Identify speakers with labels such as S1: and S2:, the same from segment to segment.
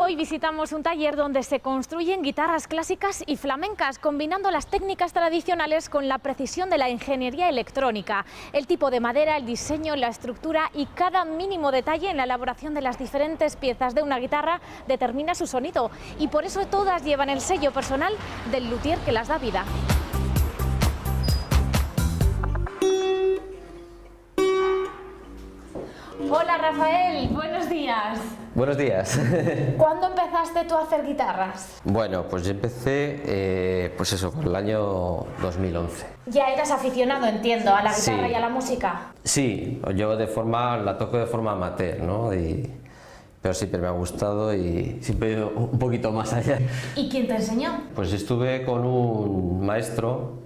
S1: Hoy visitamos un taller donde se construyen guitarras clásicas y flamencas, combinando las técnicas tradicionales con la precisión de la ingeniería electrónica. El tipo de madera, el diseño, la estructura y cada mínimo detalle en la elaboración de las diferentes piezas de una guitarra determina su sonido. Y por eso todas llevan el sello personal del luthier que las da vida. Hola Rafael, buenos días.
S2: Buenos días.
S1: ¿Cuándo empezaste tú a hacer guitarras?
S2: Bueno, pues yo empecé, por el año 2011.
S1: Ya eras aficionado, entiendo, a la guitarra
S2: Sí.
S1: y a la música.
S2: Sí, yo la toco de forma amateur, ¿no? Pero siempre me ha gustado y siempre he ido un poquito más allá.
S1: ¿Y quién te enseñó?
S2: Pues estuve con un maestro,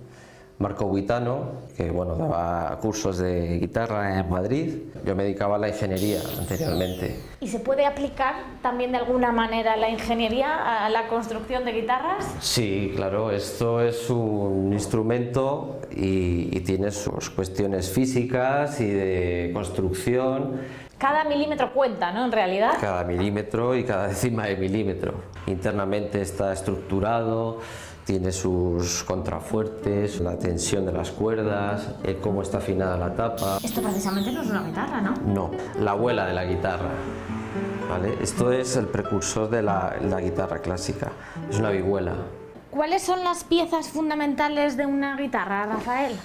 S2: Marco Buitano, que daba cursos de guitarra en Madrid. Yo me dedicaba a la ingeniería anteriormente.
S1: ¿Y se puede aplicar también de alguna manera la ingeniería a la construcción de guitarras?
S2: Sí, claro, esto es un instrumento y tiene sus cuestiones físicas y de construcción.
S1: Cada milímetro cuenta, ¿no? En realidad.
S2: Cada milímetro y cada décima de milímetro. Internamente está estructurado, tiene sus contrafuertes, la tensión de las cuerdas, cómo está afinada la tapa.
S1: Esto precisamente no es una guitarra, ¿no?
S2: No, la abuela de la guitarra. ¿Vale? Esto es el precursor de la guitarra clásica, es una vihuela.
S1: ¿Cuáles son las piezas fundamentales de una guitarra, Rafael?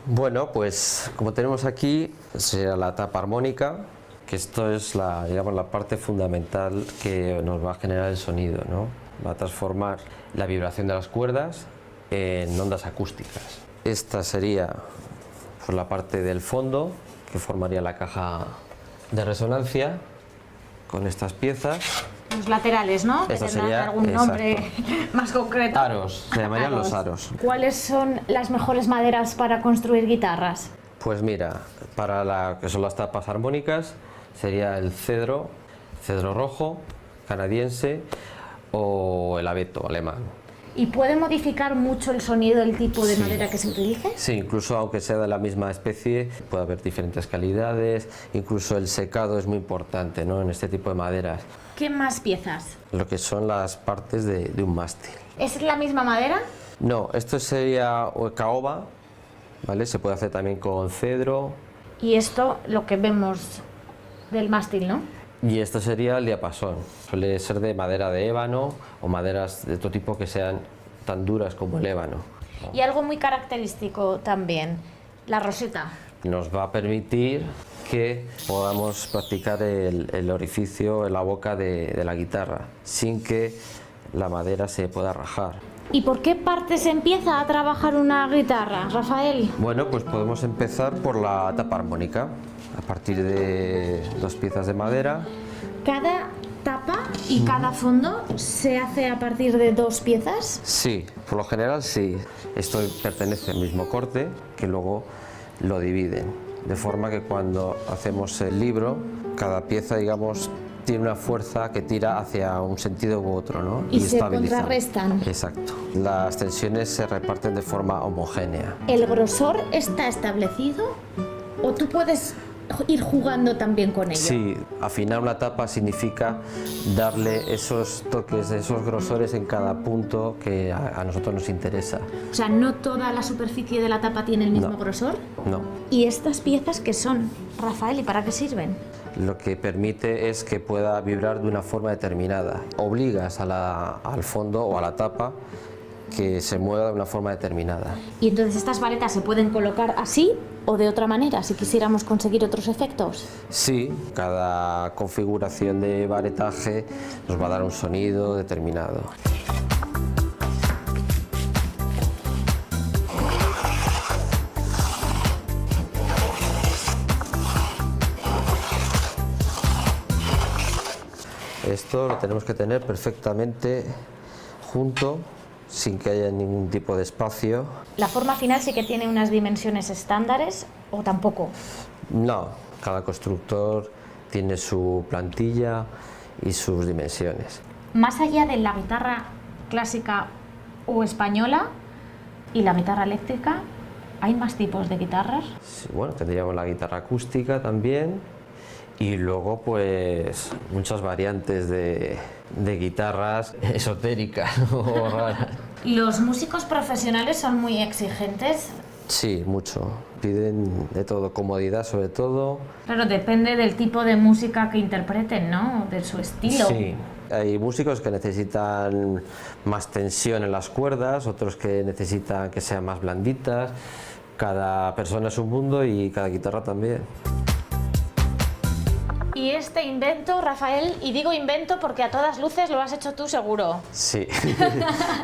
S2: Bueno, pues como tenemos aquí, será la tapa armónica, que esto es la parte fundamental que nos va a generar el sonido, ¿no? Va a transformar la vibración de las cuerdas en ondas acústicas. Esta sería la parte del fondo, que formaría la caja de resonancia con estas piezas.
S1: Los laterales, ¿no?
S2: Esto
S1: ¿Tendrán
S2: sería,
S1: algún nombre más concreto?
S2: Aros, se llamarían los aros.
S1: ¿Cuáles son las mejores maderas para construir guitarras?
S2: Pues mira, para la que son las tapas armónicas sería el cedro rojo, canadiense o el abeto alemán.
S1: ¿Y puede modificar mucho el sonido del tipo de madera que se utilice?
S2: Sí, incluso aunque sea de la misma especie, puede haber diferentes calidades, incluso el secado es muy importante, ¿no? En este tipo de maderas.
S1: ¿Qué más piezas?
S2: Lo que son las partes de un mástil.
S1: ¿Es la misma madera?
S2: No, esto sería caoba, ¿vale? Se puede hacer también con cedro.
S1: Y esto, lo que vemos del mástil, ¿no?
S2: Y esto sería el diapasón. Suele ser de madera de ébano o maderas de otro tipo que sean tan duras como el ébano.
S1: Y algo muy característico también, la roseta.
S2: Nos va a permitir que podamos practicar el orificio en la boca de la guitarra sin que la madera se pueda rajar.
S1: ¿Y por qué parte se empieza a trabajar una guitarra, Rafael?
S2: Bueno, pues podemos empezar por la tapa armónica, a partir de 2 piezas de madera.
S1: ¿Cada tapa y cada fondo se hace a partir de 2 piezas?
S2: Sí, por lo general sí. Esto pertenece al mismo corte que luego lo dividen, de forma que cuando hacemos el libro, cada pieza, digamos, tiene una fuerza que tira hacia un sentido u otro, ¿no?
S1: Y se
S2: estabiliza.
S1: contrarrestan.
S2: Exacto. Las tensiones se reparten de forma homogénea.
S1: ¿El grosor está establecido o tú puedes ir jugando también con ello?
S2: Sí, afinar una tapa significa darle esos toques, esos grosores en cada punto que a nosotros nos interesa.
S1: O sea, ¿no toda la superficie de la tapa tiene el mismo
S2: No.
S1: grosor?
S2: No.
S1: ¿Y estas piezas qué son, Rafael, y para qué sirven?
S2: Lo que permite es que pueda vibrar de una forma determinada. Obligas al fondo o a la tapa que se mueva de una forma determinada.
S1: Y entonces estas varetas se pueden colocar así o de otra manera, si quisiéramos conseguir otros efectos.
S2: Sí, cada configuración de varetaje nos va a dar un sonido determinado. Esto lo tenemos que tener perfectamente junto, sin que haya ningún tipo de espacio.
S1: ¿La forma final sí que tiene unas dimensiones estándares o tampoco?
S2: No, cada constructor tiene su plantilla y sus dimensiones.
S1: Más allá de la guitarra clásica o española y la guitarra eléctrica, ¿hay más tipos de guitarras?
S2: Sí, bueno, tendríamos la guitarra acústica también Y luego pues muchas variantes de guitarras esotéricas o raras.
S1: ¿Los músicos profesionales son muy exigentes?
S2: Sí, mucho. Piden de todo, comodidad sobre todo.
S1: Claro, depende del tipo de música que interpreten, ¿no? De su estilo.
S2: Sí. Hay músicos que necesitan más tensión en las cuerdas, otros que necesitan que sean más blanditas. Cada persona es un mundo y cada guitarra también.
S1: Y este invento, Rafael, y digo invento porque a todas luces lo has hecho tú seguro.
S2: Sí.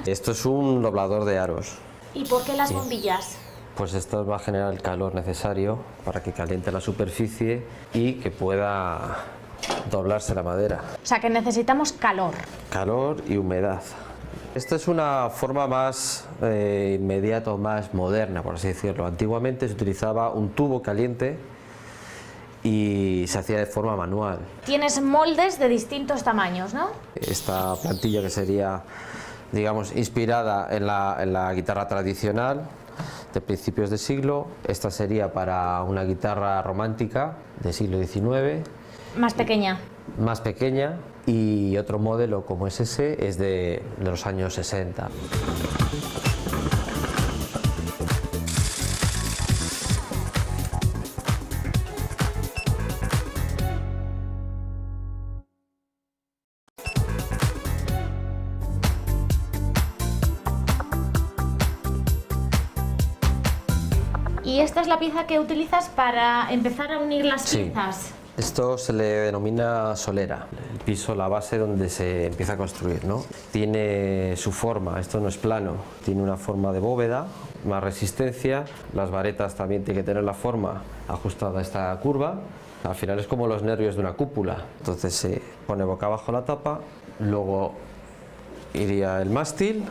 S2: Esto es un doblador de aros.
S1: ¿Y por qué las bombillas?
S2: Pues esto va a generar el calor necesario para que caliente la superficie y que pueda doblarse la madera.
S1: O sea que necesitamos calor.
S2: Calor y humedad. Esta es una forma más inmediata o más moderna, por así decirlo. Antiguamente se utilizaba un tubo caliente y se hacía de forma manual.
S1: Tienes moldes de distintos tamaños, ¿no?
S2: Esta plantilla que sería, digamos, inspirada en la guitarra tradicional de principios de siglo. Esta sería para una guitarra romántica del siglo XIX.
S1: Más pequeña.
S2: Más pequeña, y otro modelo como es ese es de los años 60.
S1: ¿Y esta es la pieza que utilizas para empezar a unir las
S2: Sí.
S1: piezas?
S2: Esto se le denomina solera, el piso, la base donde se empieza a construir, ¿no? Tiene su forma, esto no es plano, tiene una forma de bóveda, más resistencia, las varetas también tienen que tener la forma ajustada a esta curva. Al final es como los nervios de una cúpula, entonces se pone boca abajo la tapa, luego iría el mástil,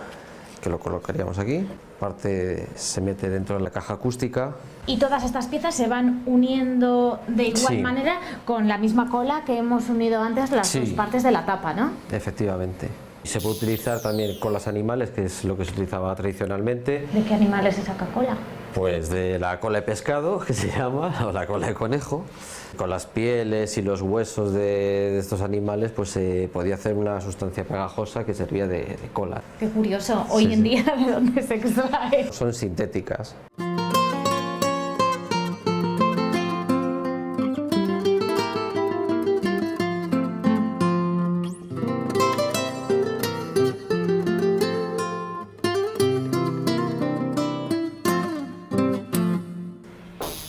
S2: que lo colocaríamos aquí, parte se mete dentro de la caja acústica.
S1: Y todas estas piezas se van uniendo de igual
S2: Sí.
S1: manera con la misma cola que hemos unido antes las
S2: Sí.
S1: dos partes de la tapa, ¿no?
S2: Efectivamente. Y se puede utilizar también colas animales, que es lo que se utilizaba tradicionalmente,
S1: ¿De qué animales se saca cola?
S2: pues de la cola de pescado, que se llama, o la cola de conejo. Con las pieles y los huesos de estos animales, pues se podía hacer una sustancia pegajosa que servía de cola.
S1: Qué curioso, hoy
S2: Sí,
S1: en
S2: sí.
S1: día de dónde se extrae.
S2: Son sintéticas.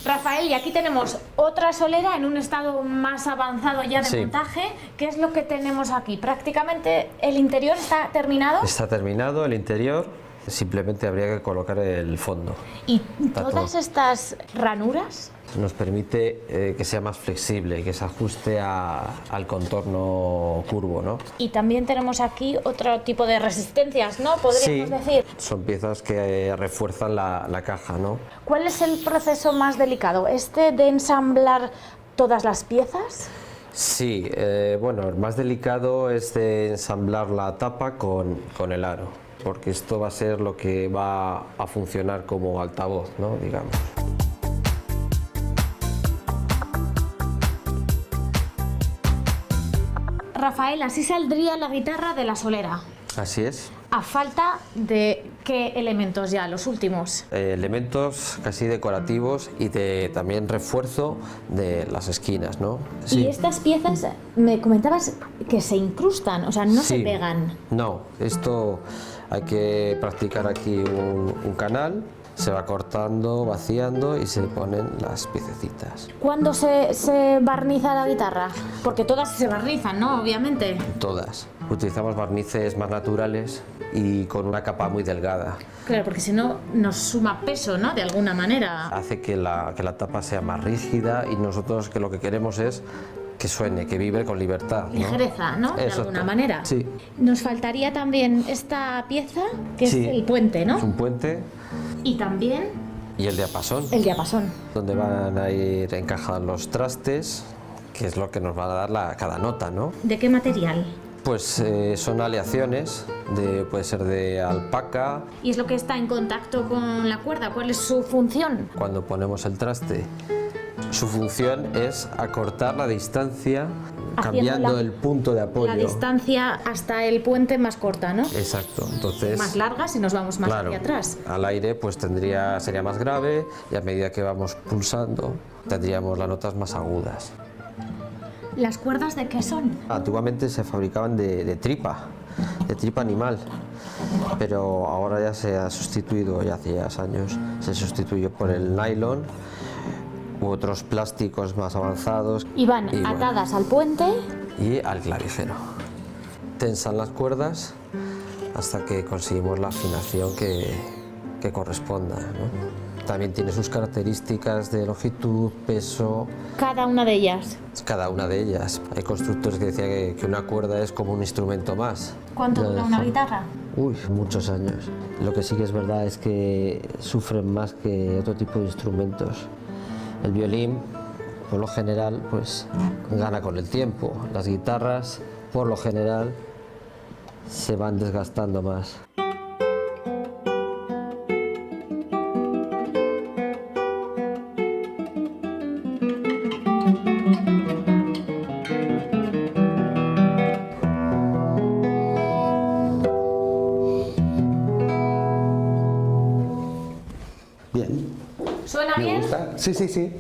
S1: Rafael, y aquí tenemos otra solera en un estado más avanzado ya de
S2: Sí.
S1: montaje. ¿Qué es lo que tenemos aquí? Prácticamente el interior está terminado
S2: Está terminado el interior, simplemente habría que colocar el fondo.
S1: y
S2: Está
S1: todas
S2: todo.
S1: estas ranuras.
S2: Nos permite que sea más flexible y que se ajuste al contorno curvo, ¿no?
S1: Y también tenemos aquí otro tipo de resistencias, ¿no? Podríamos decir.
S2: Son piezas que refuerzan la caja, ¿no?
S1: ¿Cuál es el proceso más delicado? ¿Este de ensamblar todas las piezas?
S2: Sí, bueno, el más delicado es de ensamblar la tapa con el aro, porque esto va a ser lo que va a funcionar como altavoz, ¿no? Digamos.
S1: Rafael, así saldría la guitarra de la solera.
S2: Así es.
S1: A falta de qué elementos ya, los últimos.
S2: Elementos casi decorativos y de también refuerzo de las esquinas, ¿no?
S1: Y estas piezas, me comentabas que se incrustan, o sea, no se
S2: Sí.
S1: pegan.
S2: No, esto hay que practicar aquí un canal, se va cortando, vaciando y se ponen las piececitas.
S1: ¿Cuándo se barniza la guitarra? Porque todas se barnizan, ¿no? Obviamente.
S2: Todas. Utilizamos barnices más naturales y con una capa muy delgada.
S1: Claro, porque si no nos suma peso, ¿no? De alguna manera.
S2: Hace que la tapa sea más rígida y nosotros que lo que queremos es que suene, que vibre con libertad, ¿no?
S1: Ligereza, ¿no? De
S2: Exacto.
S1: alguna manera.
S2: Sí.
S1: Nos faltaría también esta pieza, que
S2: Sí.
S1: es el puente, ¿no?
S2: Es un puente
S1: Y también
S2: y el diapasón,
S1: el diapasón.
S2: donde van a ir encajados los trastes, que es lo que nos va a dar cada nota, ¿no?
S1: ¿De qué material?
S2: Pues son aleaciones, puede ser de alpaca.
S1: Y es lo que está en contacto con la cuerda. ¿Cuál es su función?
S2: Cuando ponemos el traste, Su función es acortar la distancia
S1: Haciendo
S2: cambiando el punto de apoyo.
S1: La distancia hasta el puente más corta, ¿no?
S2: Exacto, entonces...
S1: Más larga si nos vamos más
S2: claro,
S1: hacia atrás.
S2: al aire pues sería más grave y a medida que vamos pulsando tendríamos las notas más agudas.
S1: ¿Las cuerdas de qué son?
S2: Antiguamente se fabricaban de tripa animal, pero ahora ya se ha sustituido, ya hace años, se sustituyó por el nylon u otros plásticos más avanzados.
S1: Y van atadas al puente.
S2: Y al clavijero. Tensan las cuerdas hasta que conseguimos la afinación que corresponda, ¿no? También tiene sus características de longitud, peso.
S1: Cada una de ellas.
S2: Cada una de ellas. Hay constructores que decían que una cuerda es como un instrumento más.
S1: ¿Cuánto dura una guitarra?
S2: Uy, muchos años. Lo que sí que es verdad es que sufren más que otro tipo de instrumentos. El violín, por lo general, pues gana con el tiempo. Las guitarras, por lo general, se van desgastando más.
S3: Bien.
S1: ¿Suena
S3: ¿Me
S1: bien?
S3: gusta? Sí, sí, sí.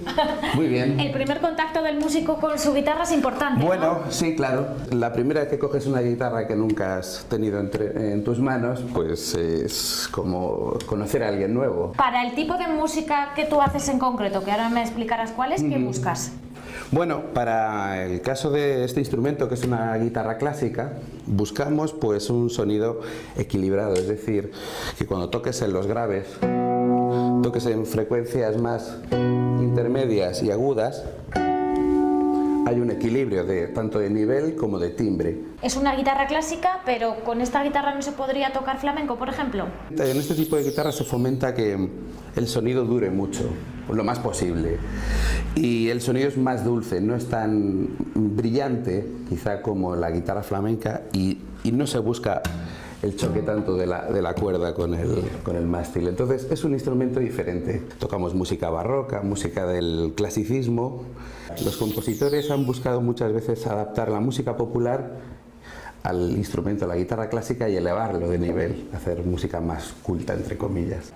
S3: Muy bien.
S1: El primer contacto del músico con su guitarra es importante, ¿no?
S3: Bueno, sí, claro. La primera vez que coges una guitarra que nunca has tenido en tus manos, pues es como conocer a alguien nuevo.
S1: Para el tipo de música que tú haces en concreto, que ahora me explicarás cuál es, ¿qué buscas?
S3: Bueno, para el caso de este instrumento, que es una guitarra clásica, buscamos pues un sonido equilibrado, es decir, que cuando toques en los graves, toques en frecuencias más intermedias y agudas, hay un equilibrio tanto de nivel como de timbre.
S1: Es una guitarra clásica, pero con esta guitarra no se podría tocar flamenco, por ejemplo.
S3: En este tipo de guitarra se fomenta que el sonido dure mucho, lo más posible. Y el sonido es más dulce, no es tan brillante, quizá como la guitarra flamenca, y no se busca el choque tanto de la cuerda con el mástil. Entonces es un instrumento diferente. Tocamos música barroca, música del clasicismo. Los compositores han buscado muchas veces adaptar la música popular al instrumento, a la guitarra clásica, y elevarlo de nivel, hacer música más culta, entre comillas.